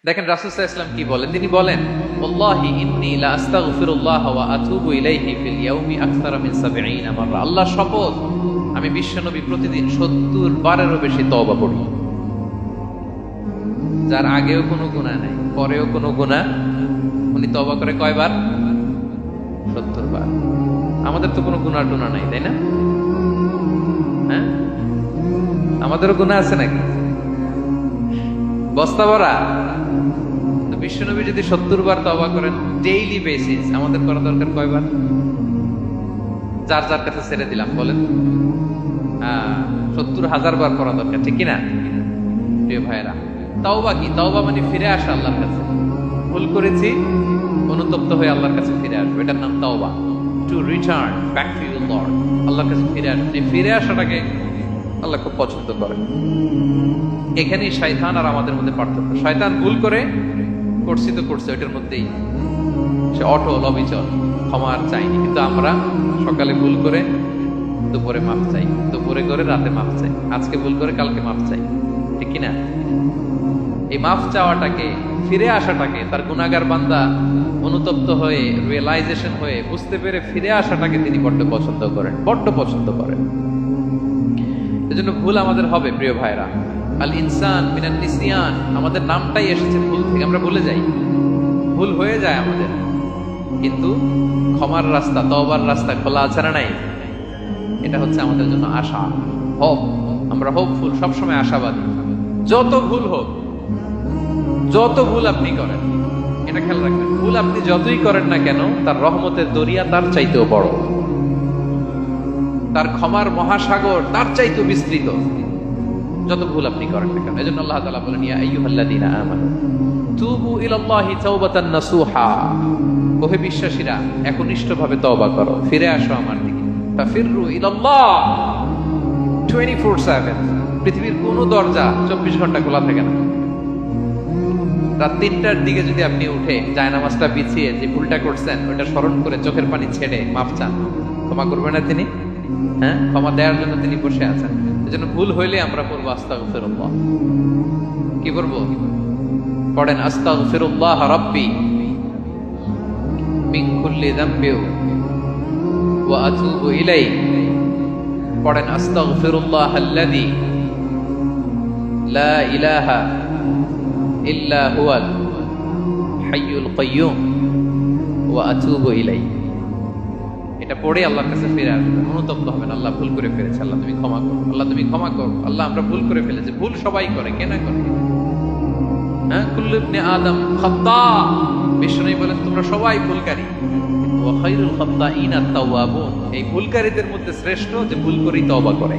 দেখেন রাসূল সাল্লাল্লাহু আলাইহি ওয়াসাল্লাম কি বলেন, তিনি বলেন ওয়াল্লাহি ইন্নী লা আস্তাগফিরুল্লাহ ওয়া আতুবু ইলাইহি ফিল ইয়াউমি আকসারা মিন 70 মাররা। আল্লাহর শপথ, আমি বিশ্বনবী প্রতিদিন 70 বারেরও বেশি তওবা পড়ি। যার আগেও কোনো গুনাহ নাই, পরেও কোনো গুনাহ, উনি তওবা করে কয়বার? 70 বার। আমাদের তো কোনো গুনাহ টুনা নাই, তাই না? হ্যাঁ, আমাদেরও গুনাহ আছে নাকি? বস্তা ভরা। তো বিশ্বনবী যদি 70 বার তওবা করেন ডেইলি বেসিস, আমাদের করা দরকার কয়বার? যার যার কাছে ছেড়ে দিলাম, বলেন। 70,000 বার করা দরকার, ঠিক কিনা প্রিয় ভাইরা? তওবা কি? তওবা মানে ফিরে আসা আল্লাহর কাছে। ভুল করেছি, অনুতপ্ত হয়ে আল্লাহর কাছে ফিরে আসবো, এটার নাম তওবা। To return back to your Lord, আল্লাহর কাছে ফিরে আসবে। এই ফিরে আসাটাকে আল্লাহ খুব পছন্দ করেন। এখানেই শয়তান আর আমাদের মধ্যে পার্থক্য। শয়তান ভুল করে করছি তো করছে, ওইটার মধ্যেই সে অটল অবিচল, ক্ষমা আর চাইনি। কিন্তু আমরা সকালে ভুল করে দুপুরে মাফ চাই, দুপুরে করে রাতে মাফ চাই, আজকে ভুল করে কালকে মাফ চাই, ঠিক কিনা? এই মাফ চাওয়াটাকে, ফিরে আসাটাকে, তার গুনাহগার বান্দা অনুতপ্ত হয়ে, রিয়েলাইজেশন হয়ে, বুঝতে পেরে ফিরে আসাটাকে তিনি বড্ড পছন্দ করেন, বড্ড পছন্দ করেন। এজন্য ভুল আমাদের হবে প্রিয় ভাইরা। আল ইনসান মিনান নিসিয়ান, আমাদের নামটাই এসেছে ভুল থেকে, আমরা ভুলে যাই, ভুল হয়ে যায় আমাদের। কিন্তু ক্ষমার রাস্তা, তওবার রাস্তা খোলা আছে না নাই? এটা হচ্ছে আমাদের জন্য আশা, হোপ। আমরা হোপফুল, সবসময় আশাবাদী। যত ভুল হোক, যত ভুল আপনি করেন, এটা খেয়াল রাখবেন, ভুল আপনি যতই করেন না কেন, তার রহমতের দরিয়া তার চাইতেও বড়, তার ক্ষমার মহাসাগর তার চাইতেও বিস্তৃত, যত ভুল আপনি করেন না কেন। এজন্য আল্লাহ তাআলা বলেন, ইয়া আইয়ুহাল্লাযীনা আমানু তুবু ইলাল্লাহি তাওবাতান নাসুহা, ওহে বিশ্বাসীরা একনিষ্ঠভাবে তওবা করো, ফিরে আসো আমার দিকে। ফাফিররু ইলাল্লাহ 24/7। পৃথিবীর কোনো দরজা 24 ঘন্টা খোলা থাকে না। রাত 3টার দিকে যদি আপনি উঠে জায়নামাজটা বিছিয়ে যে ভুলটা করছেন ওটা স্মরণ করে চোখের পানি ছেড়ে মাফ চান, ক্ষমা করবেন না তিনি? হ্যাঁ, ক্ষমা দেওয়ার জন্য তিনি বসে আছেন। এজন্য ভুল হইলে আমরা পড়বো আস্তাগফিরুল্লাহ। কি করবো? পড়েন আস্তাগফিরুল্লাহ রাব্বি মিন কুল্লি যামবি ওয়া আতুবু ইলাইহি। পড়েন আস্তাগফিরুল্লাহ আল্লাযী লা ইলাহা ইল্লা হুয়াল হাইয়ুল কাইয়্যুম ওয়া আতুবু ইলাইহি। এটা পড়ে আল্লাহর কাছে ফিরে আসবেন, অনুতপ্ত হবেন, আল্লাহ ভুল করে ফেলেছে, আল্লাহ তুমি ক্ষমা করো, আল্লাহ তুমি ক্ষমা করো, আল্লাহ আমরা ভুল করে ফেলেছি। ভুল সবাই করে, কে না করে? হ্যাঁ, কুল্লু ইবনে আদম খাত্তা। বিষ্ণু বলেন তোমরা সবাই ভুলকারী, ওয়া খায়রুল খাত্তাইনা আত-তাওয়াবুন। এই ভুলকারীদের মধ্যে শ্রেষ্ঠ যে ভুল করেই তওবা করে।